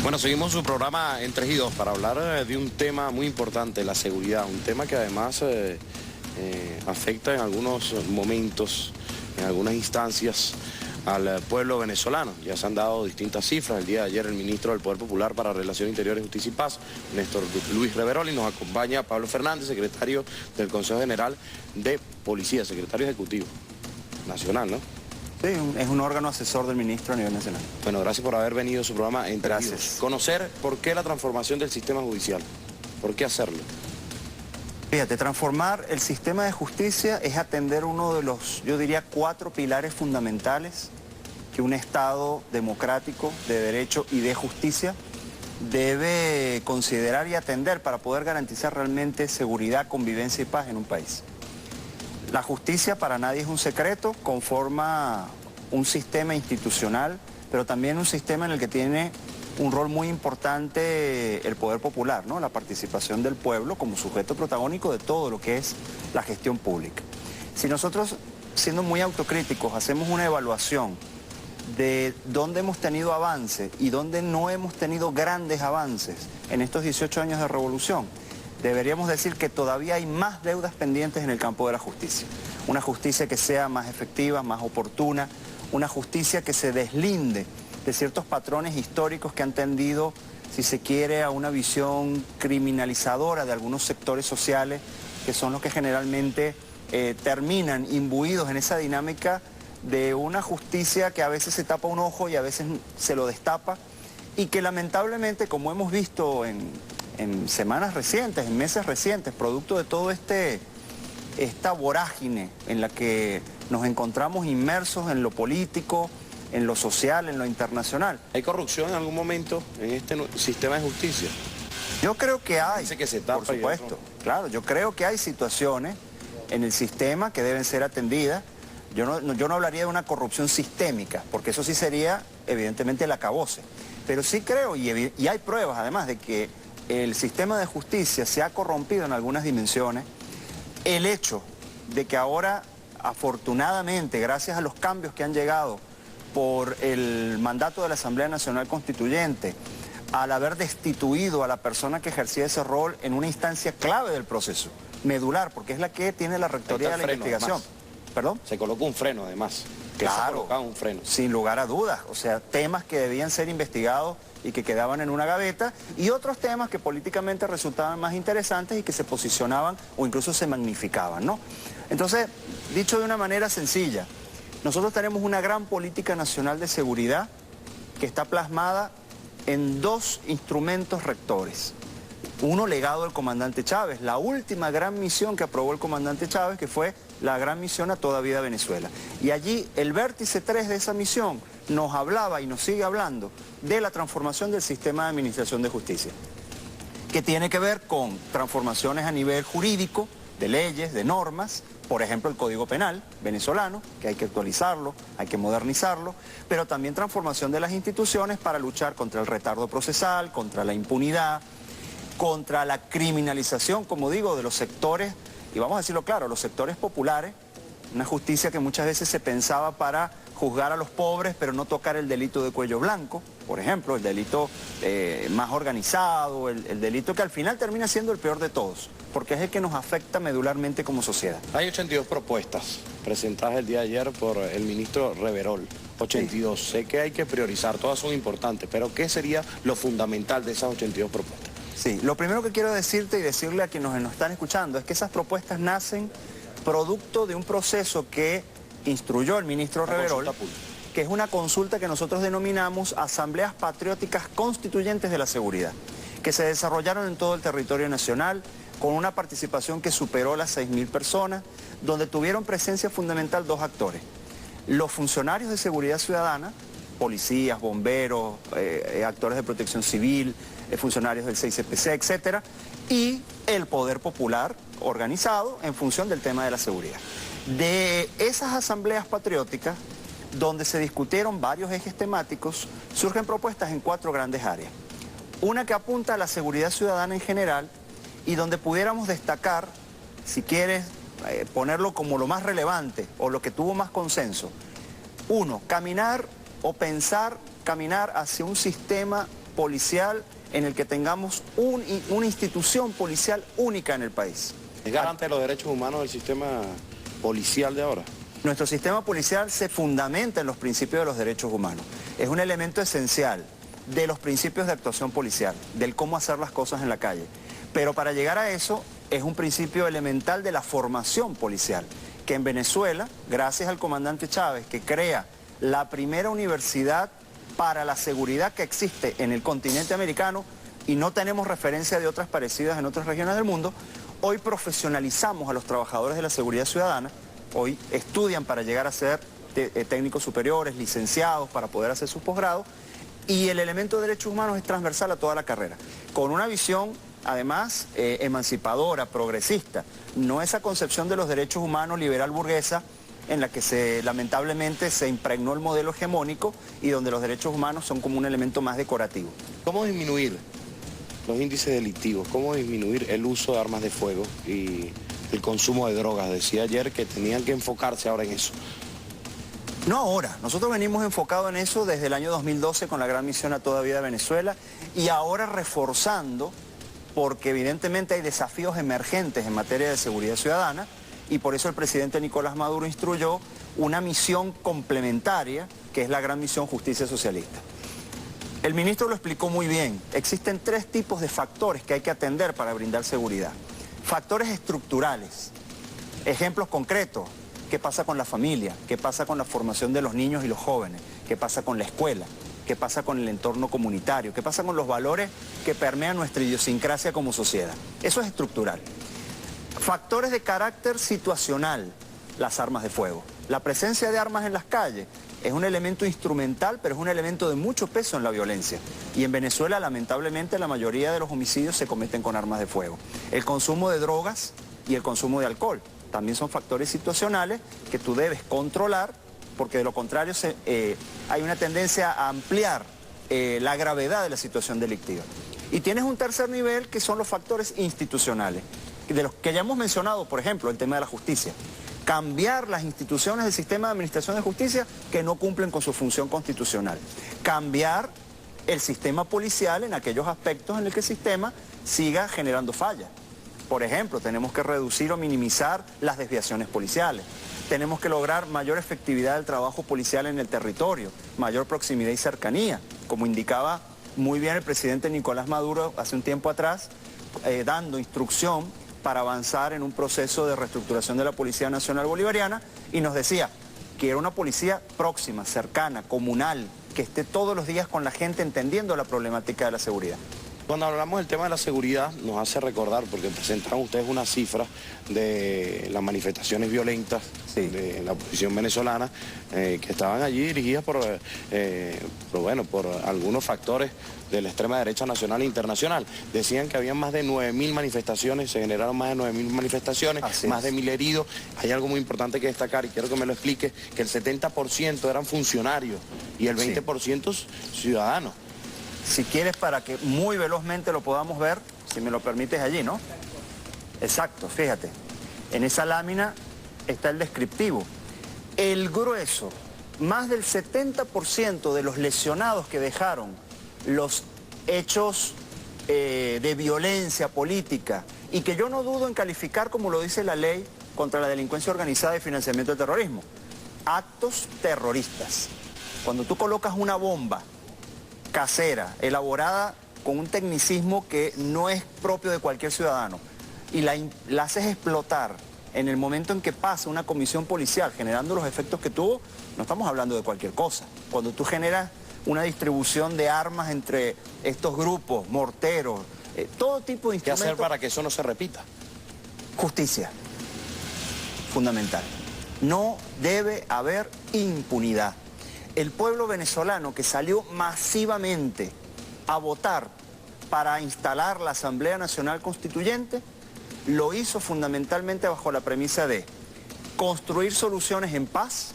Bueno, seguimos su programa en 3 y 2 para hablar de un tema muy importante, la seguridad, un tema que además afecta en algunos momentos, en algunas instancias al pueblo venezolano. Ya se han dado distintas cifras. El día de ayer el ministro del Poder Popular para Relaciones Interiores, Justicia y Paz, Néstor Luis Reverol, y nos acompaña Pablo Fernández, secretario del Consejo General de Policía, secretario ejecutivo nacional, ¿no? Sí, es un órgano asesor del ministro a nivel nacional. Bueno, gracias por haber venido a su programa en 3 y 2. Gracias. Conocer por qué la transformación del sistema judicial, por qué hacerlo. Fíjate, transformar el sistema de justicia es atender uno de los, yo diría, 4 pilares fundamentales que un Estado democrático, de derecho y de justicia debe considerar y atender para poder garantizar realmente seguridad, convivencia y paz en un país. La justicia para nadie es un secreto, conforma un sistema institucional, pero también un sistema en el que tiene un rol muy importante el poder popular, ¿no? La participación del pueblo como sujeto protagónico de todo lo que es la gestión pública. Si nosotros, siendo muy autocríticos, hacemos una evaluación de dónde hemos tenido avance y dónde no hemos tenido grandes avances en estos 18 años de revolución, deberíamos decir que todavía hay más deudas pendientes en el campo de la justicia. Una justicia que sea más efectiva, más oportuna, una justicia que se deslinde de ciertos patrones históricos que han tendido, si se quiere, a una visión criminalizadora de algunos sectores sociales, que son los que generalmente terminan imbuidos en esa dinámica de una justicia que a veces se tapa un ojo y a veces se lo destapa, y que lamentablemente, como hemos visto en semanas recientes, en meses recientes, producto de todo esta vorágine en la que nos encontramos inmersos en lo político, en lo social, en lo internacional. ¿Hay corrupción en algún momento en este sistema de justicia? Yo creo que hay, Dice que se tapa, por supuesto. Claro, yo creo que hay situaciones en el sistema que deben ser atendidas. Yo no hablaría de una corrupción sistémica, porque eso sí sería, evidentemente, el acabose. Pero sí creo, y hay pruebas además de que el sistema de justicia se ha corrompido en algunas dimensiones. El hecho de que ahora, afortunadamente, gracias a los cambios que han llegado por el mandato de la Asamblea Nacional Constituyente, al haber destituido a la persona que ejercía ese rol en una instancia clave del proceso, medular, porque es la que tiene la rectoría de la investigación. Además. ¿Perdón? Se colocó un freno, además. Claro, un freno. Sin lugar a dudas. O sea, temas que debían ser investigados y que quedaban en una gaveta, y otros temas que políticamente resultaban más interesantes y que se posicionaban o incluso se magnificaban, ¿no? Entonces, dicho de una manera sencilla, nosotros tenemos una gran política nacional de seguridad que está plasmada en 2 instrumentos rectores. Uno legado del comandante Chávez, la última gran misión que aprobó el comandante Chávez, que fue la gran misión A Toda Vida Venezuela. Y allí el vértice 3 de esa misión nos hablaba y nos sigue hablando de la transformación del sistema de administración de justicia, que tiene que ver con transformaciones a nivel jurídico, de leyes, de normas, por ejemplo el Código Penal venezolano, que hay que actualizarlo, hay que modernizarlo, pero también transformación de las instituciones para luchar contra el retardo procesal, contra la impunidad, contra la criminalización, como digo, de los sectores, y vamos a decirlo claro, los sectores populares, una justicia que muchas veces se pensaba para juzgar a los pobres, pero no tocar el delito de cuello blanco, por ejemplo, el delito más organizado, el delito que al final termina siendo el peor de todos, porque es el que nos afecta medularmente como sociedad. Hay 82 propuestas presentadas el día de ayer por el ministro Reverol. 82. Sí. Sé que hay que priorizar, todas son importantes, pero ¿qué sería lo fundamental de esas 82 propuestas? Sí, lo primero que quiero decirte y decirle a quienes nos están escuchando es que esas propuestas nacen producto de un proceso que instruyó el ministro Reverol, que es una consulta que nosotros denominamos Asambleas Patrióticas Constituyentes de la Seguridad, que se desarrollaron en todo el territorio nacional, con una participación que superó las 6.000 personas, donde tuvieron presencia fundamental 2 actores. Los funcionarios de seguridad ciudadana, policías, bomberos, actores de protección civil, funcionarios del 6CPC, etcétera, y el poder popular organizado en función del tema de la seguridad. De esas asambleas patrióticas, donde se discutieron varios ejes temáticos, surgen propuestas en 4 grandes áreas. Una que apunta a la seguridad ciudadana en general y donde pudiéramos destacar, si quieres ponerlo como lo más relevante o lo que tuvo más consenso. 1, caminar hacia un sistema policial en el que tengamos una institución policial única en el país. ¿Es garante de los derechos humanos del sistema policial de ahora? Nuestro sistema policial se fundamenta en los principios de los derechos humanos. Es un elemento esencial de los principios de actuación policial, del cómo hacer las cosas en la calle. Pero para llegar a eso es un principio elemental de la formación policial, que en Venezuela, gracias al comandante Chávez, que crea la primera universidad para la seguridad que existe en el continente americano, y no tenemos referencia de otras parecidas en otras regiones del mundo, hoy profesionalizamos a los trabajadores de la seguridad ciudadana, hoy estudian para llegar a ser técnicos superiores, licenciados, para poder hacer sus posgrados, y el elemento de derechos humanos es transversal a toda la carrera, con una visión además emancipadora, progresista, no esa concepción de los derechos humanos liberal burguesa en la que lamentablemente se impregnó el modelo hegemónico y donde los derechos humanos son como un elemento más decorativo. ¿Cómo disminuir los índices delictivos? ¿Cómo disminuir el uso de armas de fuego y el consumo de drogas? Decía ayer que tenían que enfocarse ahora en eso. No ahora, nosotros venimos enfocados en eso desde el año 2012 con la Gran Misión a Toda Vida Venezuela y ahora reforzando porque evidentemente hay desafíos emergentes en materia de seguridad ciudadana y por eso el presidente Nicolás Maduro instruyó una misión complementaria que es la Gran Misión Justicia Socialista. El ministro lo explicó muy bien, existen tres tipos de factores que hay que atender para brindar seguridad. Factores estructurales, ejemplos concretos, qué pasa con la familia, qué pasa con la formación de los niños y los jóvenes, qué pasa con la escuela, qué pasa con el entorno comunitario, qué pasa con los valores que permean nuestra idiosincrasia como sociedad. Eso es estructural. Factores de carácter situacional, las armas de fuego. La presencia de armas en las calles es un elemento instrumental, pero es un elemento de mucho peso en la violencia. Y en Venezuela, lamentablemente, la mayoría de los homicidios se cometen con armas de fuego. El consumo de drogas y el consumo de alcohol también son factores situacionales que tú debes controlar, porque de lo contrario hay una tendencia a ampliar la gravedad de la situación delictiva. Y tienes un tercer nivel que son los factores institucionales, de los que ya hemos mencionado, por ejemplo, el tema de la justicia. Cambiar las instituciones del sistema de administración de justicia que no cumplen con su función constitucional. Cambiar el sistema policial en aquellos aspectos en los que el sistema siga generando fallas. Por ejemplo, tenemos que reducir o minimizar las desviaciones policiales. Tenemos que lograr mayor efectividad del trabajo policial en el territorio, mayor proximidad y cercanía, como indicaba muy bien el presidente Nicolás Maduro hace un tiempo atrás, dando instrucción para avanzar en un proceso de reestructuración de la Policía Nacional Bolivariana y nos decía, quiero una policía próxima, cercana, comunal, que esté todos los días con la gente entendiendo la problemática de la seguridad. Cuando hablamos del tema de la seguridad, nos hace recordar, porque presentaron ustedes una cifra de las manifestaciones violentas de la oposición venezolana, que estaban allí dirigidas por algunos factores de la extrema derecha nacional e internacional. Decían que había más de 9.000 manifestaciones, se generaron más de 9.000 manifestaciones, más de 1.000 heridos. Hay algo muy importante que destacar y quiero que me lo explique, que el 70% eran funcionarios y el 20% ciudadanos. Si quieres, para que muy velozmente lo podamos ver, si me lo permites allí, ¿no? Exacto, fíjate. En esa lámina está el descriptivo. El grueso, más del 70% de los lesionados que dejaron los hechos de violencia política, y que yo no dudo en calificar, como lo dice la ley contra la delincuencia organizada y financiamiento del terrorismo, actos terroristas. Cuando tú colocas una bomba casera, elaborada con un tecnicismo que no es propio de cualquier ciudadano, y la haces explotar en el momento en que pasa una comisión policial generando los efectos que tuvo, no estamos hablando de cualquier cosa. Cuando tú generas una distribución de armas entre estos grupos, morteros, todo tipo de instrumentos... ¿Qué hacer para que eso no se repita? Justicia, fundamental. No debe haber impunidad. El pueblo venezolano que salió masivamente a votar para instalar la Asamblea Nacional Constituyente, lo hizo fundamentalmente bajo la premisa de construir soluciones en paz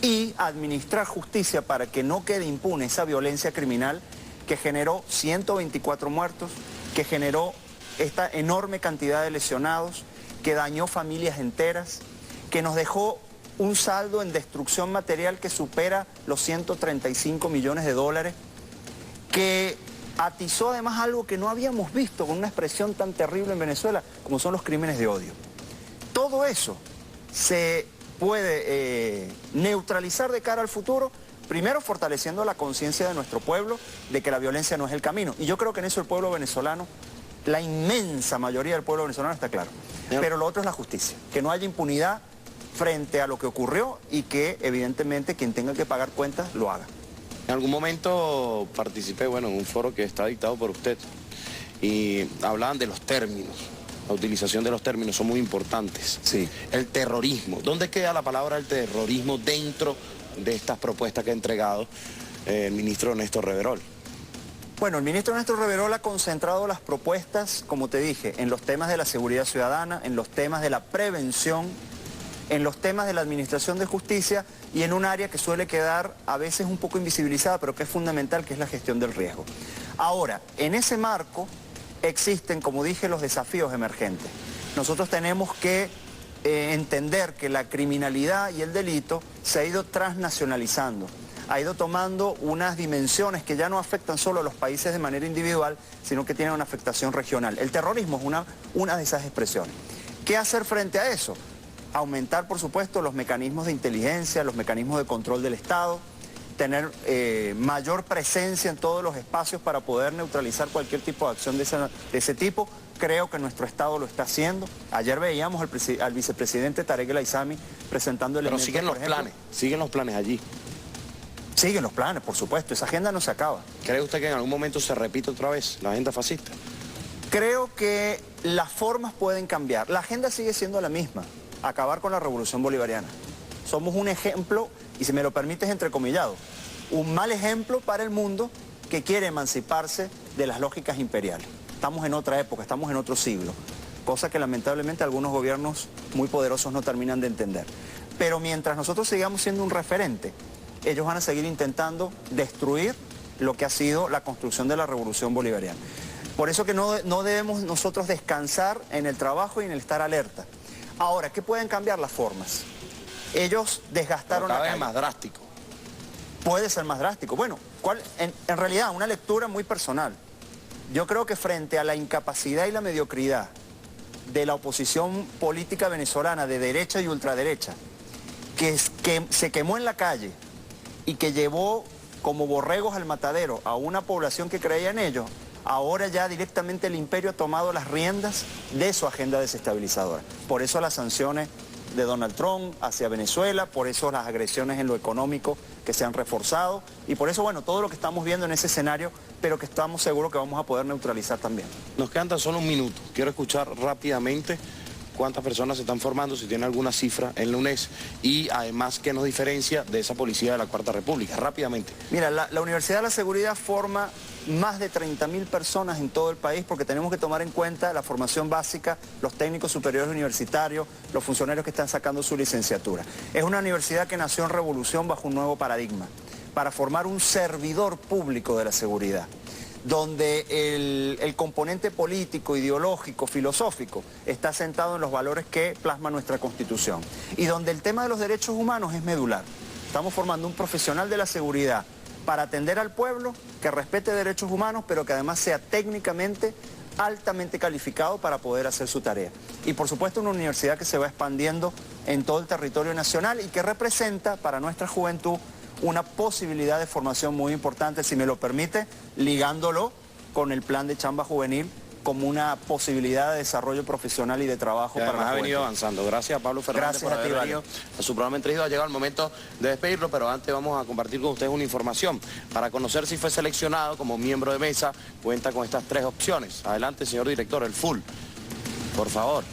y administrar justicia para que no quede impune esa violencia criminal que generó 124 muertos, que generó esta enorme cantidad de lesionados, que dañó familias enteras, que nos dejó un saldo en destrucción material que supera los 135 millones de dólares que atizó además algo que no habíamos visto con una expresión tan terrible en Venezuela como son los crímenes de odio. Todo eso se puede neutralizar de cara al futuro, primero fortaleciendo la conciencia de nuestro pueblo de que la violencia no es el camino. Y yo creo que en eso el pueblo venezolano, la inmensa mayoría del pueblo venezolano está claro. Pero lo otro es la justicia, que no haya impunidad frente a lo que ocurrió y que evidentemente quien tenga que pagar cuentas lo haga. En algún momento participé, en un foro que está dictado por usted y hablaban de los términos. La utilización de los términos son muy importantes. Sí. El terrorismo. ¿Dónde queda la palabra el terrorismo dentro de estas propuestas que ha entregado el ministro Néstor Reverol? Bueno, el ministro Néstor Reverol ha concentrado las propuestas, como te dije, en los temas de la seguridad ciudadana, en los temas de la prevención, en los temas de la administración de justicia y en un área que suele quedar a veces un poco invisibilizada, pero que es fundamental, que es la gestión del riesgo. Ahora, en ese marco existen, como dije, los desafíos emergentes. Nosotros tenemos que entender que la criminalidad y el delito se ha ido transnacionalizando, ha ido tomando unas dimensiones que ya no afectan solo a los países de manera individual, sino que tienen una afectación regional. El terrorismo es una de esas expresiones. ¿Qué hacer frente a eso? Aumentar, por supuesto, los mecanismos de inteligencia, los mecanismos de control del Estado, tener mayor presencia en todos los espacios para poder neutralizar cualquier tipo de acción de ese tipo. Creo que nuestro Estado lo está haciendo. Ayer veíamos al vicepresidente Tarek El Aissami presentando elementos. Pero siguen los planes allí. Siguen los planes, por supuesto. Esa agenda no se acaba. ¿Cree usted que en algún momento se repite otra vez la agenda fascista? Creo que las formas pueden cambiar. La agenda sigue siendo la misma. Acabar con la revolución bolivariana. Somos un ejemplo, y si me lo permites entrecomillado, un mal ejemplo para el mundo que quiere emanciparse de las lógicas imperiales. Estamos en otra época, estamos en otro siglo, cosa que lamentablemente algunos gobiernos muy poderosos no terminan de entender. Pero mientras nosotros sigamos siendo un referente, ellos van a seguir intentando destruir lo que ha sido la construcción de la revolución bolivariana. Por eso que no debemos nosotros descansar en el trabajo y en el estar alerta. Ahora, ¿qué pueden cambiar las formas? Ellos desgastaron la calle. Cada vez más drástico. Puede ser más drástico. Bueno, en realidad, una lectura muy personal. Yo creo que frente a la incapacidad y la mediocridad de la oposición política venezolana de derecha y ultraderecha, que se quemó en la calle y que llevó como borregos al matadero a una población que creía en ellos, ahora ya directamente el imperio ha tomado las riendas de su agenda desestabilizadora. Por eso las sanciones de Donald Trump hacia Venezuela, por eso las agresiones en lo económico que se han reforzado y por eso, todo lo que estamos viendo en ese escenario, pero que estamos seguros que vamos a poder neutralizar también. Nos quedan tan solo un minuto. Quiero escuchar rápidamente cuántas personas se están formando, si tiene alguna cifra en la UNES y además qué nos diferencia de esa policía de la Cuarta República. Rápidamente. Mira, la Universidad de la Seguridad forma más de 30.000 personas en todo el país porque tenemos que tomar en cuenta la formación básica, los técnicos superiores universitarios, los funcionarios que están sacando su licenciatura. Es una universidad que nació en revolución bajo un nuevo paradigma, para formar un servidor público de la seguridad, donde el componente político, ideológico, filosófico está sentado en los valores que plasma nuestra Constitución y donde el tema de los derechos humanos es medular. Estamos formando un profesional de la seguridad para atender al pueblo, que respete derechos humanos, pero que además sea técnicamente altamente calificado para poder hacer su tarea. Y por supuesto una universidad que se va expandiendo en todo el territorio nacional y que representa para nuestra juventud una posibilidad de formación muy importante, si me lo permite, ligándolo con el plan de chamba juvenil como una posibilidad de desarrollo profesional y de trabajo para la juventud. Ha venido avanzando. Gracias a Pablo Fernández por haber venido a su programa Entregido. Ha llegado el momento de despedirlo, pero antes vamos a compartir con ustedes una información. Para conocer si fue seleccionado como miembro de mesa, cuenta con estas 3 opciones. Adelante, señor director, el full. Por favor.